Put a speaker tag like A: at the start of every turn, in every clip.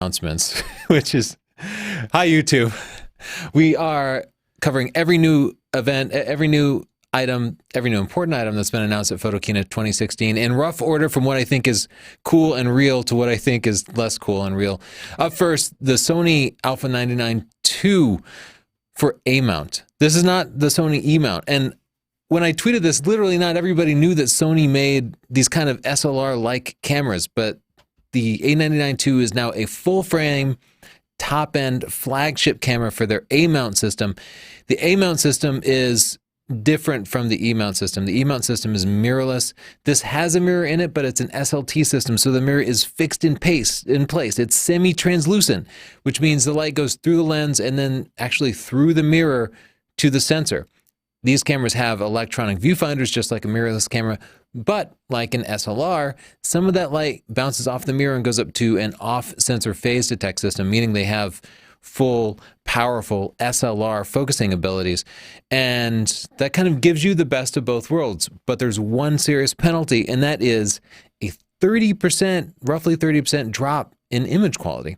A: announcements, which is, hi YouTube. We are covering every new event, every new item, every new important item that's been announced at Photokina 2016 in rough order from what I think is cool and real to what I think is less cool and real. Up first, the Sony a99 II for A mount. This is not the Sony E mount. And when I tweeted this, literally not everybody knew that Sony made these kind of SLR-like cameras, but the A99 II is now a full-frame, top-end flagship camera for their A-mount system. The A-mount system is different from the E-mount system. The E-mount system is mirrorless. This has a mirror in it, but it's an SLT system, so the mirror is fixed in place. It's semi-translucent, which means the light goes through the lens and then actually through the mirror to the sensor. These cameras have electronic viewfinders, just like a mirrorless camera, but like an SLR, some of that light bounces off the mirror and goes up to an off-sensor phase detect system, meaning they have full, powerful SLR focusing abilities. And that kind of gives you the best of both worlds. But there's one serious penalty, and that is a 30%, roughly 30% drop in image quality,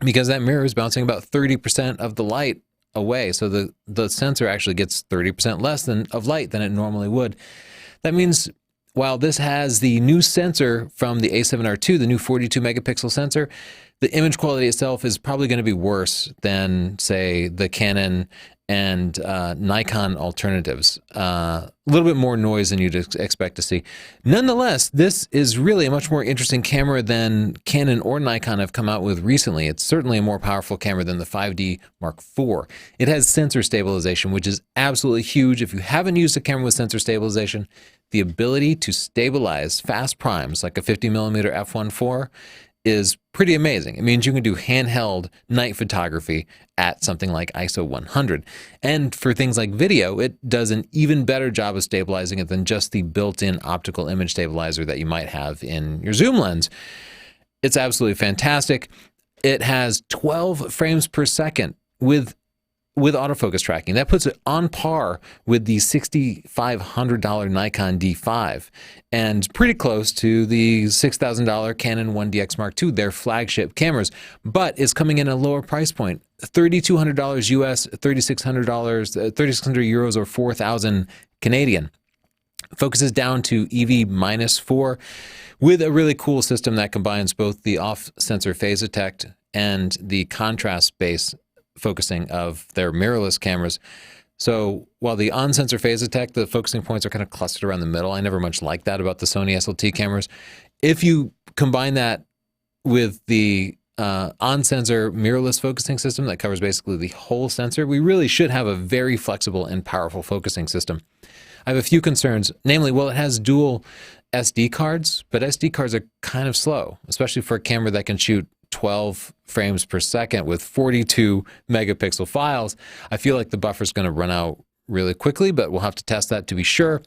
A: because that mirror is bouncing about 30% of the light away. So the sensor actually gets 30% less of light than it normally would. That means while this has the new sensor from the A7R II, the new 42 megapixel sensor, the image quality itself is probably going to be worse than, say, the Canon and Nikon alternatives. A little bit more noise than you'd expect to see. Nonetheless, this is really a much more interesting camera than Canon or Nikon have come out with recently. It's certainly a more powerful camera than the 5D Mark IV. It has sensor stabilization, which is absolutely huge. If you haven't used a camera with sensor stabilization, the ability to stabilize fast primes like a 50mm f1.4 is pretty amazing. It means you can do handheld night photography at something like ISO 100. And for things like video, it does an even better job of stabilizing it than just the built-in optical image stabilizer that you might have in your zoom lens. It's absolutely fantastic. It has 12 frames per second with autofocus tracking. That puts it on par with the $6,500 Nikon D5 and pretty close to the $6,000 Canon 1DX Mark II, their flagship cameras, but is coming in at a lower price point, $3,200 US, $3,600, 3,600 euros or 4,000 Canadian. Focuses down to EV-4 with a really cool system that combines both the off-sensor phase detect and the contrast-based focusing of their mirrorless cameras. So while the on-sensor phase detect, the focusing points are kind of clustered around the middle. I never much liked that about the Sony SLT cameras. If you combine that with the on-sensor mirrorless focusing system that covers basically the whole sensor, we really should have a very flexible and powerful focusing system. I have a few concerns, namely, well, it has dual SD cards, but SD cards are kind of slow, especially for a camera that can shoot 12 frames per second with 42 megapixel files. I feel like the buffer's going to run out really quickly, but we'll have to test that to be sure.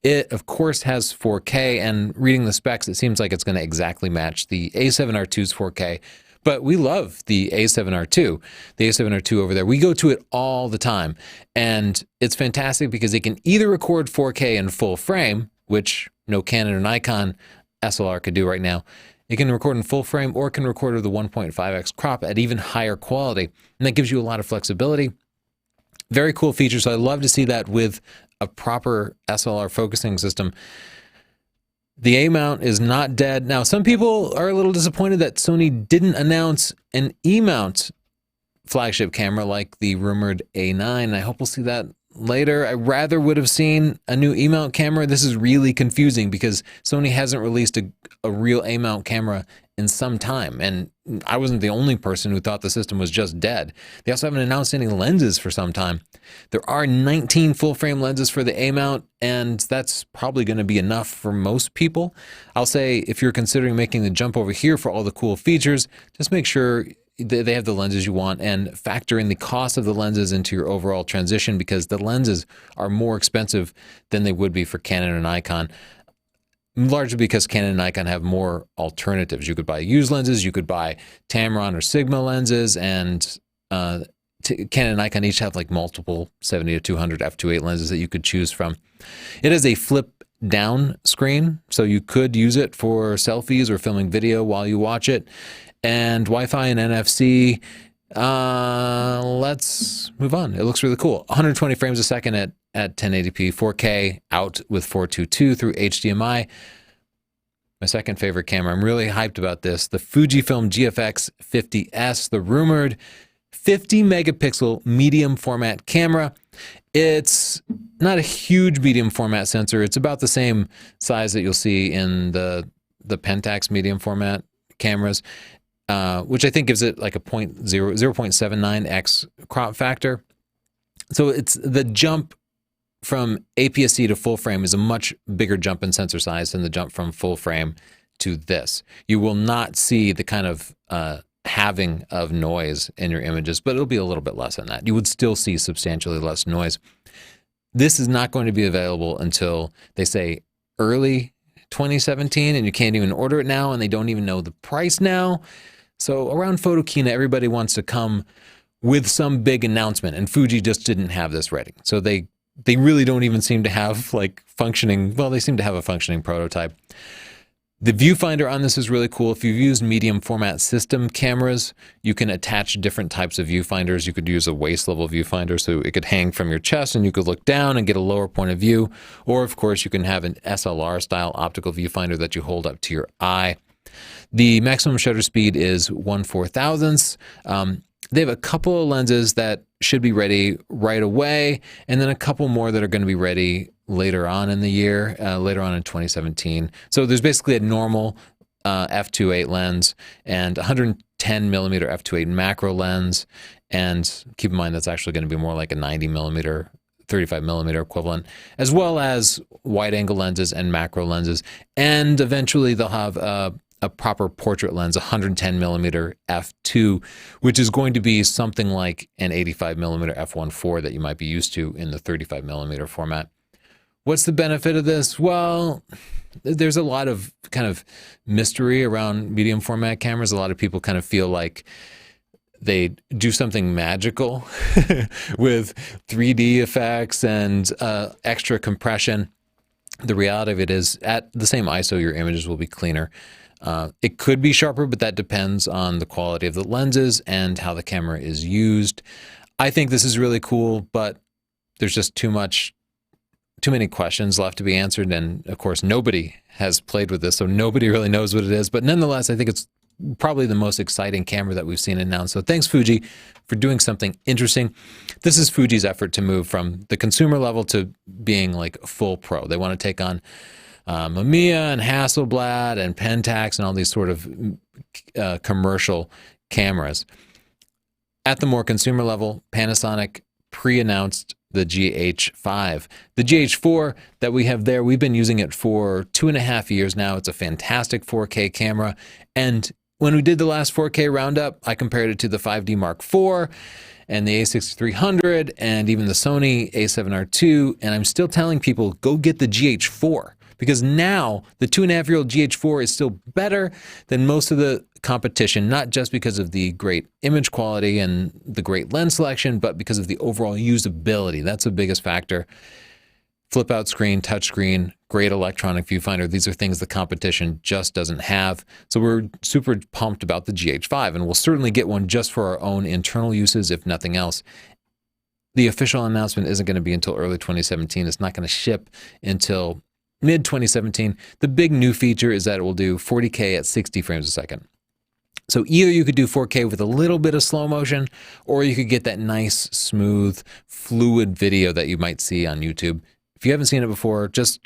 A: It, of course, has 4K, and reading the specs, it seems like it's going to exactly match the A7R II's 4K. But we love the A7R II, the A7R II over there. We go to it all the time, and it's fantastic because it can either record 4K in full frame, which no Canon or Nikon SLR could do right now. It can record in full frame, or it can record with the 1.5x crop at even higher quality. And that gives you a lot of flexibility. Very cool feature. So I love to see that with a proper SLR focusing system. The A mount is not dead. Now, some people are a little disappointed that Sony didn't announce an E mount flagship camera like the rumored A9. I hope we'll see that later. I rather would have seen a new E-mount camera. This is really confusing because Sony hasn't released a real A-mount camera in some time, and I wasn't the only person who thought the system was just dead. They also haven't announced any lenses for some time. There are 19 full-frame lenses for the A-mount, and that's probably going to be enough for most people. I'll say if you're considering making the jump over here for all the cool features, just make sure they have the lenses you want and factor in the cost of the lenses into your overall transition, because the lenses are more expensive than they would be for Canon or Nikon, largely because Canon and Nikon have more alternatives. You could buy used lenses, you could buy Tamron or Sigma lenses, and Canon and Nikon each have like multiple 70-200 f2.8 lenses that you could choose from. It has a flip down screen, so you could use it for selfies or filming video while you watch it. and Wi-Fi and NFC. Let's move on. It looks really cool. 120 frames a second at 1080p, 4K, out with 422 through HDMI. My second favorite camera. I'm really hyped about this. The Fujifilm GFX 50S, the rumored 50 megapixel medium format camera. It's not a huge medium format sensor. It's about the same size that you'll see in the Pentax medium format cameras, which I think gives it like a 0.79x crop factor. So it's the jump from APS-C to full frame is a much bigger jump in sensor size than the jump from full frame to this. You will not see the kind of halving of noise in your images, but it'll be a little bit less than that. You would still see substantially less noise. This is not going to be available until, they say, early 2017, and you can't even order it now, and they don't even know the price now. So around Photokina, everybody wants to come with some big announcement, and Fuji just didn't have this ready. So they really don't even seem to have like functioning, well, they seem to have a functioning prototype. The viewfinder on this is really cool. If you've used medium format system cameras, you can attach different types of viewfinders. You could use a waist level viewfinder, so it could hang from your chest and you could look down and get a lower point of view. Or of course, you can have an SLR style optical viewfinder that you hold up to your eye. The maximum shutter speed is 1/4000th. They have a couple of lenses that should be ready right away, and then a couple more that are going to be ready later on in the year, later on in 2017. So there's basically a normal f2.8 lens and 110 millimeter f2.8 macro lens, and keep in mind that's actually going to be more like a 90 millimeter, 35 millimeter equivalent, as well as wide angle lenses and macro lenses, and eventually they'll have a proper portrait lens, 110 millimeter f2, which is going to be something like an 85 millimeter f1.4 that you might be used to in the 35 millimeter format. What's the benefit of this? Well, there's a lot of kind of mystery around medium format cameras. A lot of people kind of feel like they do something magical with 3D effects and extra compression. The reality of it is, at the same ISO, your images will be cleaner. It could be sharper, but that depends on the quality of the lenses and how the camera is used. I think this is really cool, but there's just too many questions left to be answered. And of course, nobody has played with this, so nobody really knows what it is. But nonetheless, I think it's probably the most exciting camera that we've seen announced. So thanks, Fuji, for doing something interesting. This is Fuji's effort to move from the consumer level to being like full pro. They want to take on Mamiya and Hasselblad and Pentax and all these sort of commercial cameras. At the more consumer level, Panasonic pre-announced the GH5. The GH4 that we have there, we've been using it for 2.5 years now. It's a fantastic 4K camera. And when we did the last 4K roundup, I compared it to the 5D Mark IV and the A6300 and even the Sony A7R II. And I'm still telling people, go get the GH4. Because now the 2.5-year-old GH4 is still better than most of the competition, not just because of the great image quality and the great lens selection, but because of the overall usability. That's the biggest factor. Flip out screen, touch screen, great electronic viewfinder. These are things the competition just doesn't have. So we're super pumped about the GH5, and we'll certainly get one just for our own internal uses, if nothing else. The official announcement isn't going to be until early 2017. It's not going to ship until mid-2017. The big new feature is that it will do 40K at 60 frames a second. So either you could do 4K with a little bit of slow motion, or you could get that nice, smooth, fluid video that you might see on YouTube. If you haven't seen it before, just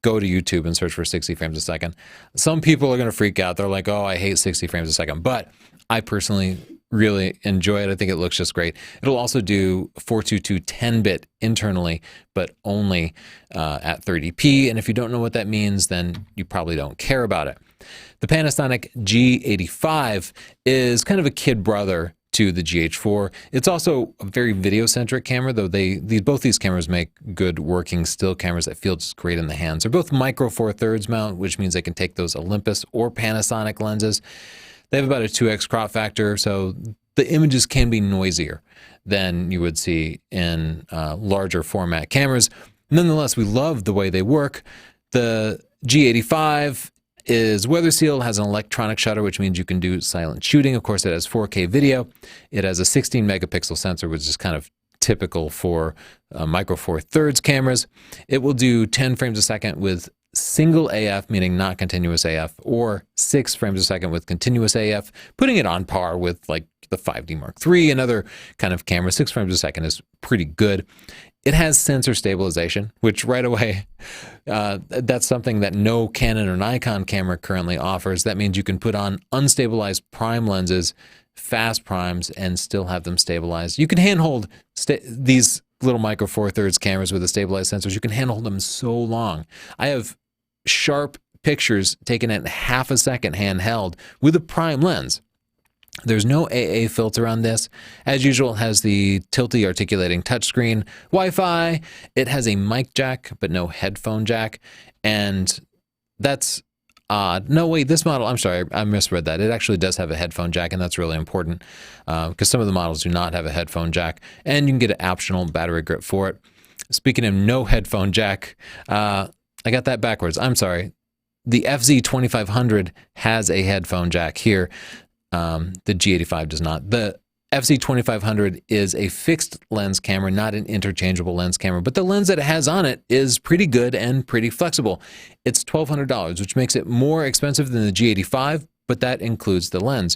A: go to YouTube and search for 60 frames a second. Some people are going to freak out. They're like, oh, I hate 60 frames a second. But I personally really enjoy it. I think it looks just great. It'll also do 422 10-bit internally, but only at 30p. And if you don't know what that means, then you probably don't care about it. The Panasonic G85 is kind of a kid brother to the GH4. It's also a very video-centric camera, though both these cameras make good working still cameras that feel just great in the hands. They're both micro 4/3 mount, which means they can take those Olympus or Panasonic lenses. They have about a 2x crop factor, so the images can be noisier than you would see in larger format cameras. Nonetheless, we love the way they work. The G85 is weather sealed, has an electronic shutter, which means you can do silent shooting. Of course, it has 4K video. It has a 16 megapixel sensor, which is kind of typical for micro four thirds cameras. It will do 10 frames a second with single AF, meaning not continuous AF, or 6 frames a second with continuous AF, putting it on par with like the 5D Mark III and other kind of cameras. 6 frames a second is pretty good. It has sensor stabilization, which right away, that's something that no Canon or Nikon camera currently offers. That means you can put on unstabilized prime lenses, fast primes, and still have them stabilized. You can handhold these little micro four thirds cameras with the stabilized sensors. You can handhold them so long. I have sharp pictures taken at half a second handheld with a prime lens. There's no AA filter on this. As usual, it has the tilty articulating touchscreen, Wi-Fi. It has a mic jack, but no headphone jack. And that's odd. No, wait, this model, I'm sorry, I misread that. It actually does have a headphone jack, and that's really important because some of the models do not have a headphone jack, and you can get an optional battery grip for it. Speaking of no headphone jack, I got that backwards. I'm sorry. The FZ2500 has a headphone jack here. The G85 does not. The FZ2500 is a fixed lens camera, not an interchangeable lens camera, but the lens that it has on it is pretty good and pretty flexible. It's $1,200, which makes it more expensive than the G85, but that includes the lens.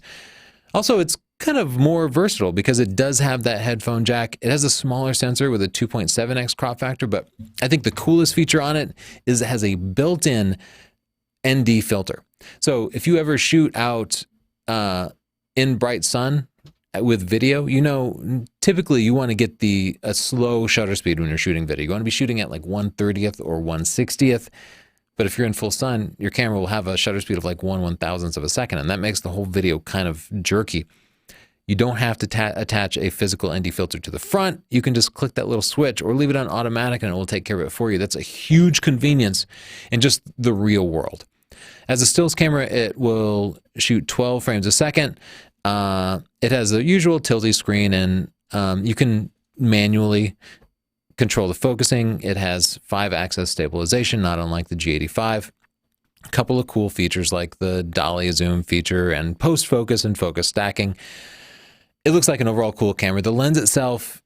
A: Also, it's kind of more versatile because it does have that headphone jack. It has a smaller sensor with a 2.7x crop factor, but I think the coolest feature on it is it has a built-in ND filter. So if you ever shoot out in bright sun with video, you know, typically you want to get a slow shutter speed when you're shooting video. You want to be shooting at like 1/30th or 1/60th. But if you're in full sun, your camera will have a shutter speed of like 1/1000th of a second, and that makes the whole video kind of jerky. You don't have to attach a physical ND filter to the front. You can just click that little switch or leave it on automatic and it will take care of it for you. That's a huge convenience in just the real world. As a stills camera, it will shoot 12 frames a second. It has the usual tilty screen, and you can manually control the focusing. It has 5-axis stabilization, not unlike the G85. A couple of cool features like the dolly zoom feature and post focus and focus stacking. It looks like an overall cool camera. The lens itself,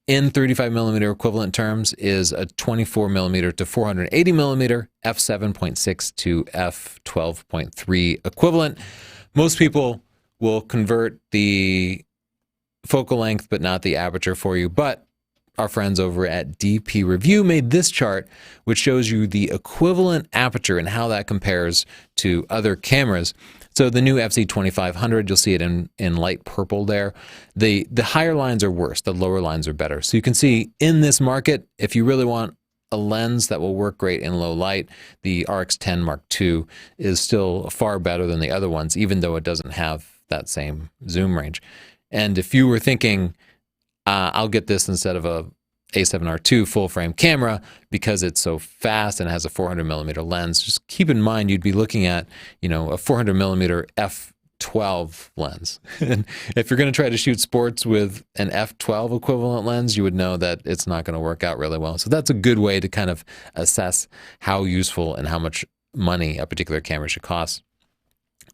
A: in 35mm equivalent terms, is a 24mm to 480mm f7.6 to f12.3 equivalent. Most people will convert the focal length but not the aperture for you, but our friends over at DP Review made this chart which shows you the equivalent aperture and how that compares to other cameras. So the new FZ2500, you'll see it in light purple there. The higher lines are worse, the lower lines are better. So you can see in this market, if you really want a lens that will work great in low light, the RX10 Mark II is still far better than the other ones, even though it doesn't have that same zoom range. And if you were thinking, I'll get this instead of a A7R II full frame camera because it's so fast and has a 400mm lens, just keep in mind you'd be looking at, you know, a 400mm f12 lens. And if you're going to try to shoot sports with an f12 equivalent lens, you would know that it's not going to work out really well. So that's a good way to kind of assess how useful and how much money a particular camera should cost.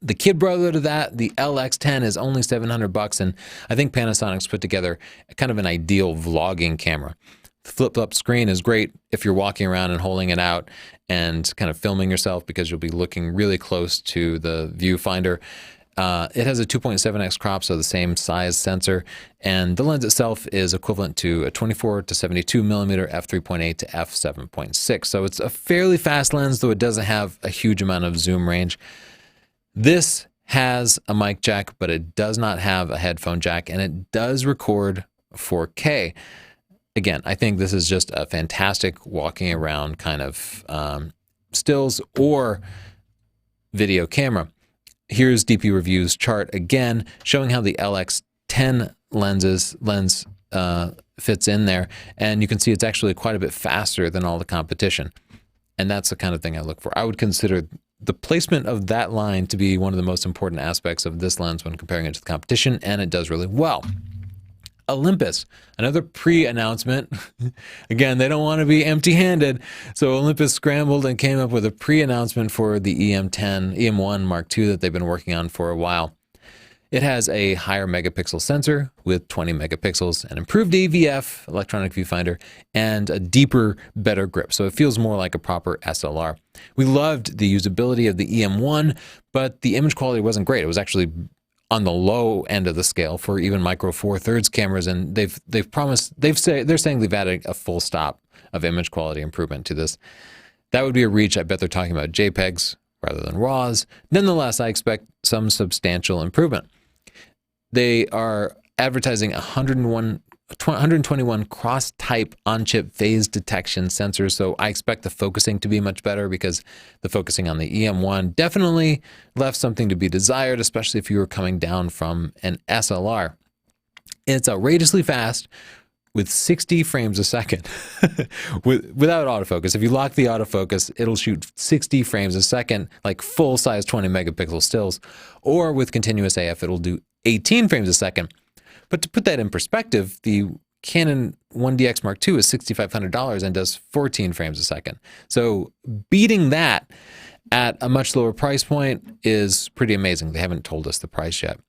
A: The kid brother to that, the LX10, is only $700, and I think Panasonic's put together kind of an ideal vlogging camera. The flip-up screen is great if you're walking around and holding it out and kind of filming yourself because you'll be looking really close to the viewfinder. It has a 2.7x crop, so the same size sensor, and the lens itself is equivalent to a 24 to 72mm f3.8 to f7.6. So it's a fairly fast lens, though it doesn't have a huge amount of zoom range. This has a mic jack, but it does not have a headphone jack, and it does record 4K. Again, I think this is just a fantastic walking around kind of stills or video camera. Here's DP Review's chart again, showing how the LX10 lens fits in there, and you can see it's actually quite a bit faster than all the competition. And that's the kind of thing I look for. I would consider the placement of that line to be one of the most important aspects of this lens when comparing it to the competition, and it does really well. Olympus, another pre-announcement. Again, they don't want to be empty-handed, so Olympus scrambled and came up with a pre-announcement for the EM10, EM1 Mark II that they've been working on for a while. It has a higher megapixel sensor with 20 megapixels, an improved AVF, electronic viewfinder, and a deeper, better grip. So it feels more like a proper SLR. We loved the usability of the EM1, but the image quality wasn't great. It was actually on the low end of the scale for even micro four thirds cameras, and they're saying they've added a full stop of image quality improvement to this. That would be a reach. I bet they're talking about JPEGs rather than RAWs. Nonetheless, I expect some substantial improvement. They are advertising 121 cross-type on-chip phase detection sensors, so I expect the focusing to be much better because the focusing on the EM1 definitely left something to be desired, especially if you were coming down from an SLR. It's outrageously fast with 60 frames a second without autofocus. If you lock the autofocus, it'll shoot 60 frames a second, like full-size 20 megapixel stills, or with continuous AF, it'll do 18 frames a second. But to put that in perspective, the Canon 1DX Mark II is $6,500 and does 14 frames a second. So beating that at a much lower price point is pretty amazing. They haven't told us the price yet.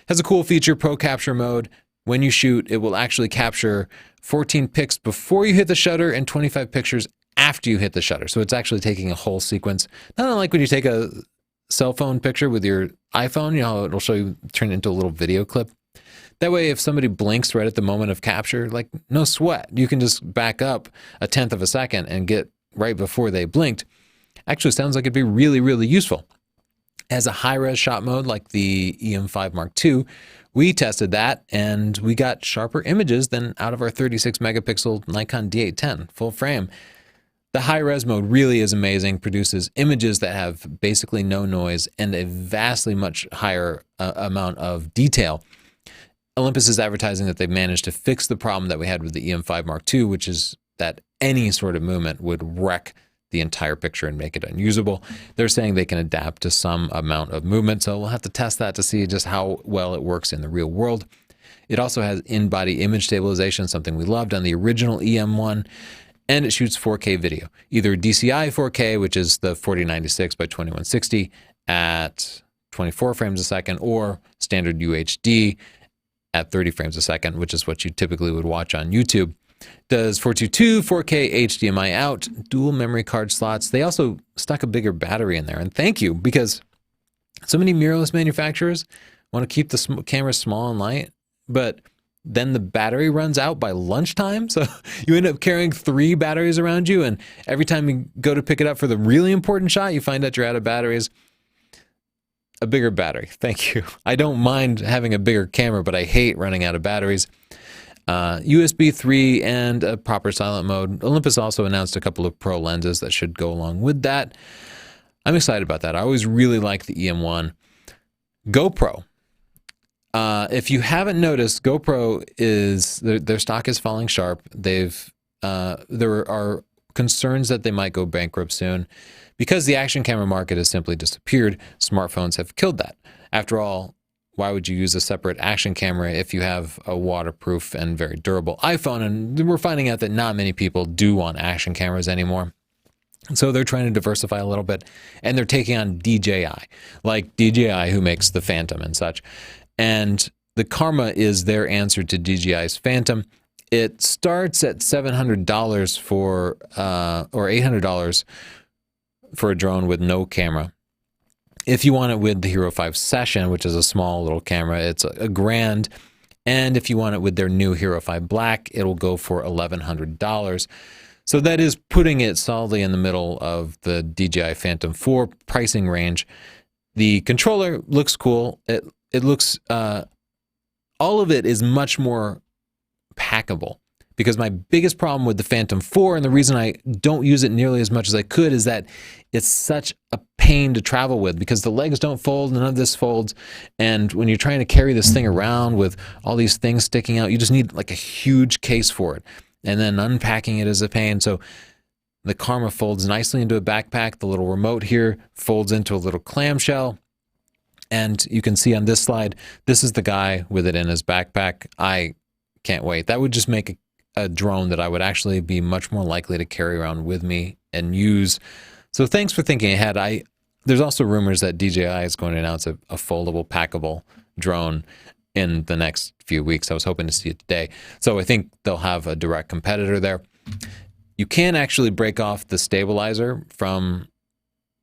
A: Has a cool feature, Pro Capture Mode. When you shoot, it will actually capture 14 pics before you hit the shutter and 25 pictures after you hit the shutter. So it's actually taking a whole sequence. Not unlike when you take a cell phone picture with your iPhone, you know, it'll show you turn it into a little video clip. That way, if somebody blinks right at the moment of capture, like no sweat, you can just back up a tenth of a second and get right before they blinked. Actually, sounds like it'd be really, really useful. As a high-res shot mode like the EM5 Mark II, we tested that and we got sharper images than out of our 36 megapixel Nikon D810 full frame. The high-res mode really is amazing, produces images that have basically no noise and a vastly much higher amount of detail. Olympus is advertising that they've managed to fix the problem that we had with the EM5 Mark II, which is that any sort of movement would wreck the entire picture and make it unusable. They're saying they can adapt to some amount of movement, so we'll have to test that to see just how well it works in the real world. It also has in-body image stabilization, something we loved on the original EM1, and it shoots 4K video, either DCI 4K, which is the 4096 by 2160 at 24 frames a second, or standard UHD at 30 frames a second, which is what you typically would watch on YouTube. Does 422, 4K HDMI out, dual memory card slots. They also stuck a bigger battery in there. And thank you, because so many mirrorless manufacturers want to keep the cameras small and light, but then the battery runs out by lunchtime. So you end up carrying 3 batteries around you, and every time you go to pick it up for the really important shot, you find out you're out of batteries. A bigger battery. Thank you. I don't mind having a bigger camera, but I hate running out of batteries. USB 3 and a proper silent mode. Olympus also announced a couple of pro lenses that should go along with that. I'm excited about that. I always really like the EM1. GoPro. If you haven't noticed, GoPro is their stock is falling sharp. There are concerns that they might go bankrupt soon. Because the action camera market has simply disappeared, smartphones have killed that. After all, why would you use a separate action camera if you have a waterproof and very durable iPhone? And we're finding out that not many people do want action cameras anymore. So they're trying to diversify a little bit, and they're taking on DJI, like DJI, who makes the Phantom and such. And the Karma is their answer to DJI's Phantom. It starts at $700 or $800 for a drone with no camera. If you want it with the Hero 5 Session, which is a small little camera, it's $1,000. And if you want it with their new Hero 5 Black, it'll go for $1,100. So that is putting it solidly in the middle of the DJI Phantom 4 pricing range. The controller looks cool. It looks, all of it is much more packable. Because my biggest problem with the Phantom 4, and the reason I don't use it nearly as much as I could, is that it's such a pain to travel with, because the legs don't fold, none of this folds, and when you're trying to carry this thing around with all these things sticking out, you just need like a huge case for it, and then unpacking it is a pain. So the Karma folds nicely into a backpack. The little remote here folds into a little clamshell, and you can see on this slide, this is the guy with it in his backpack. I Can't wait. That would just make a drone that I would actually be much more likely to carry around with me and use. So thanks for thinking ahead. There's also rumors that DJI is going to announce a foldable, packable drone in the next few weeks. I was hoping to see it today. So I think they'll have a direct competitor there. You can actually break off the stabilizer from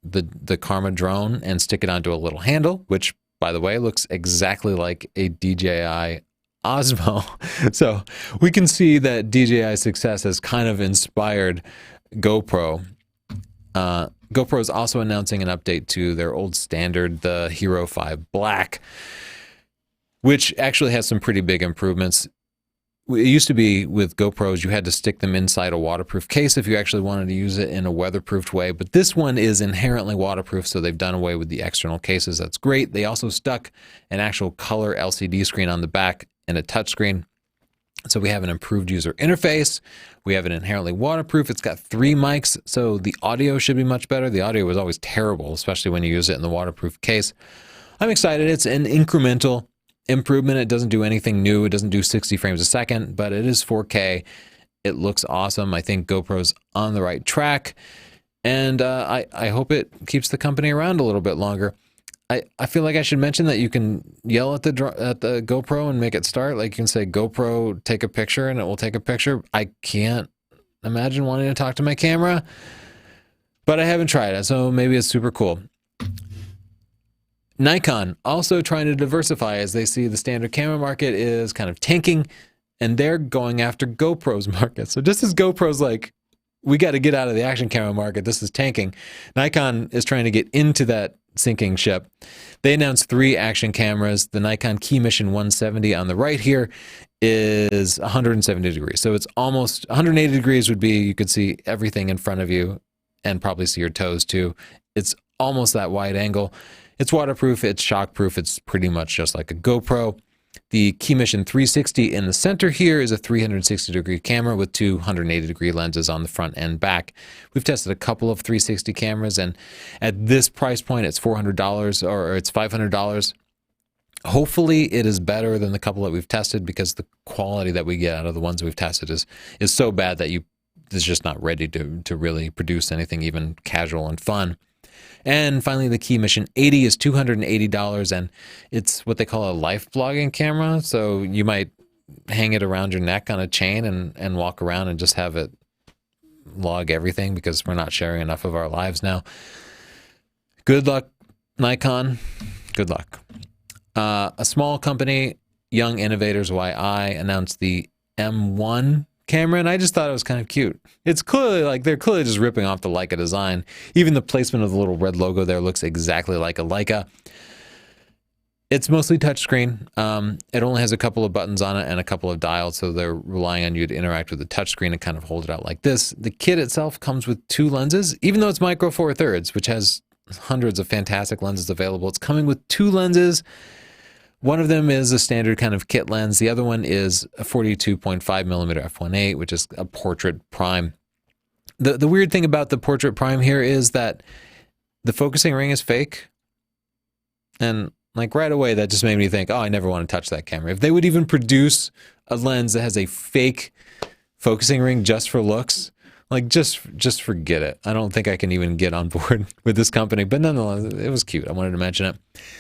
A: the Karma drone and stick it onto a little handle, which, by the way, looks exactly like a DJI Osmo. So we can see that DJI's success has kind of inspired GoPro. GoPro is also announcing an update to their old standard, the Hero 5 Black, which actually has some pretty big improvements. It used to be with GoPros, you had to stick them inside a waterproof case if you actually wanted to use it in a weatherproofed way. But this one is inherently waterproof, so they've done away with the external cases. That's great. They also stuck an actual color LCD screen on the back and a touchscreen. So we have an improved user interface. We have it inherently waterproof. It's got 3 mics, so the audio should be much better. The audio was always terrible, especially when you use it in the waterproof case. I'm excited. It's an incremental improvement. It doesn't do anything new. It doesn't do 60 frames a second, but it is 4K. It looks awesome. I think GoPro's on the right track, and I hope it keeps the company around a little bit longer. I feel like I should mention that you can yell at the GoPro and make it start. Like you can say, GoPro, take a picture, and it will take a picture. I can't imagine wanting to talk to my camera, but I haven't tried it, so maybe it's super cool. Nikon also trying to diversify as they see the standard camera market is kind of tanking, and they're going after GoPro's market. So just as GoPro's like, we got to get out of the action camera market, this is tanking, Nikon is trying to get into that sinking ship. They announced 3 action cameras. The Nikon KeyMission 170 on the right here is 170 degrees. So it's almost 180 degrees would be, you could see everything in front of you and probably see your toes too. It's almost that wide angle. It's waterproof, it's shockproof, it's pretty much just like a GoPro. The KeyMission 360 in the center here is a 360-degree camera with 280-degree lenses on the front and back. We've tested a couple of 360 cameras, and at this price point, it's $400 or it's $500. Hopefully, it is better than the couple that we've tested, because the quality that we get out of the ones we've tested is so bad that it's just not ready to really produce anything even casual and fun. And finally, the KeyMission 80 is $280, and it's what they call a life blogging camera. So you might hang it around your neck on a chain and walk around and just have it log everything, because we're not sharing enough of our lives now. Good luck, Nikon. Good luck. A small company, Young Innovators YI, announced the EM-1 camera, and I just thought it was kind of cute. It's clearly like they're clearly just ripping off the Leica design. Even the placement of the little red logo there looks exactly like a Leica. It's mostly touchscreen. It only has a couple of buttons on it and a couple of dials, so they're relying on you to interact with the touchscreen and kind of hold it out like this. The kit itself comes with 2 lenses, even though it's micro four thirds, which has hundreds of fantastic lenses available. It's coming with 2 lenses. One of them is a standard kind of kit lens. The other one is a 42.5 millimeter f1.8, which is a portrait prime. The weird thing about the portrait prime here is that the focusing ring is fake. And like right away, that just made me think, oh, I never want to touch that camera. If they would even produce a lens that has a fake focusing ring just for looks, like just forget it. I don't think I can even get on board with this company, but nonetheless, it was cute. I wanted to mention it.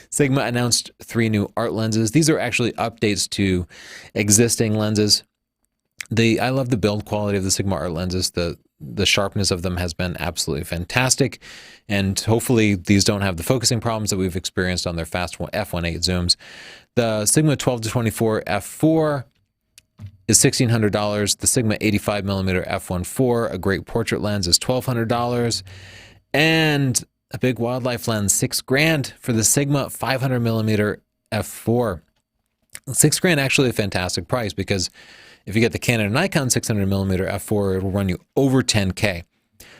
A: Sigma announced 3 new art lenses. These are actually updates to existing lenses. I love the build quality of the Sigma art lenses. The sharpness of them has been absolutely fantastic, and hopefully these don't have the focusing problems that we've experienced on their fast f1.8 zooms. The Sigma 12-24 f4 is $1,600. The Sigma 85 millimeter f1.4, a great portrait lens, is $1,200, and a big wildlife lens, $6,000 for the Sigma 500 millimeter f4. $6,000 actually a fantastic price, because if you get the Canon and Nikon 600 millimeter f4, it'll run you over $10K.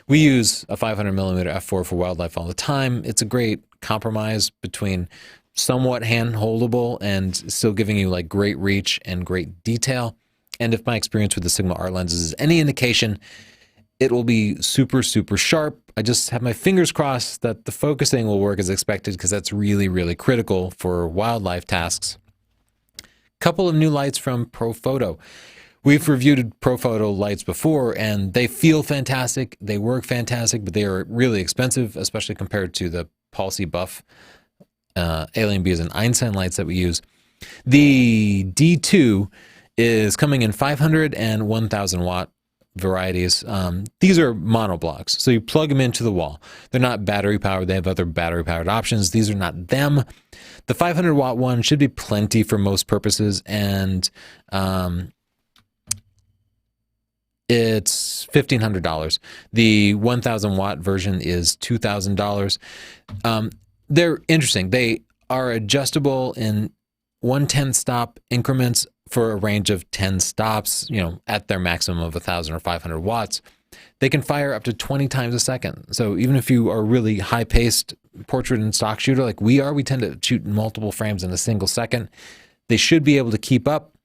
A: We use a 500 millimeter f4 for wildlife all the time. It's a great compromise between somewhat hand-holdable and still giving you like great reach and great detail. And if my experience with the Sigma art lenses is any indication, it will be super, super sharp. I just have my fingers crossed that the focusing will work as expected, because that's really, really critical for wildlife tasks. Couple of new lights from Profoto. We've reviewed Profoto lights before, and they feel fantastic. They work fantastic, but they are really expensive, especially compared to the Palsy Buff, Alien Bees, and Einstein lights that we use. The D2 is coming in 500 and 1,000 watt varieties. These are monoblocks, so you plug them into the wall. They're not battery powered. They have other battery powered options. These are not them. The 500 watt one should be plenty for most purposes, and it's $1,500. The 1,000 watt version is $2,000. They're interesting. They are adjustable in 1/10 stop increments for a range of 10 stops, at their maximum of 1,000 or 500 watts. They can fire up to 20 times a second. So even if you are a really high-paced portrait and stock shooter like we are, we tend to shoot multiple frames in a single second. They should be able to keep up.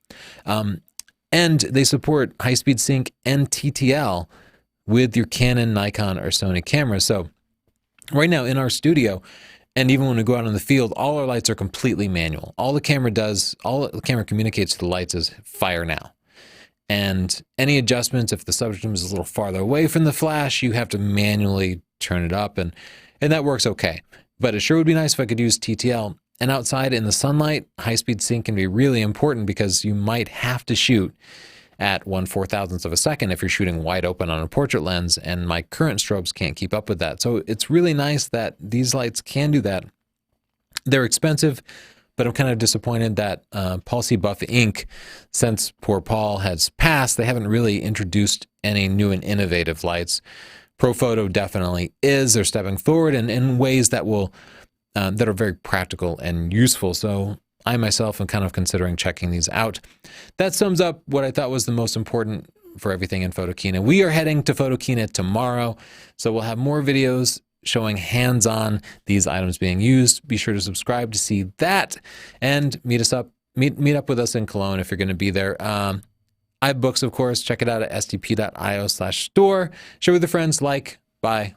A: And they support high-speed sync and TTL with your Canon, Nikon, or Sony cameras. So right now in our studio, and even when we go out in the field, all our lights are completely manual. All the camera does, all the camera communicates to the lights is fire now. And any adjustments, if the subject is a little farther away from the flash, you have to manually turn it up, and that works okay. But it sure would be nice if I could use TTL. And outside in the sunlight, high-speed sync can be really important because you might have to shoot at 1/4000th of a second if you're shooting wide open on a portrait lens, and my current strobes can't keep up with that. So it's really nice that these lights can do that. They're expensive, but I'm kind of disappointed that Palsy Buff Inc., since poor Paul has passed, they haven't really introduced any new and innovative lights. Profoto definitely is. They're stepping forward in ways that will that are very practical and useful. So I myself am kind of considering checking these out. That sums up what I thought was the most important for everything in Photokina. We are heading to Photokina tomorrow, so we'll have more videos showing hands-on these items being used. Be sure to subscribe to see that, and meet up with us in Cologne if you're going to be there. I have books, of course. Check it out at stp.io/store. Share with your friends. Bye.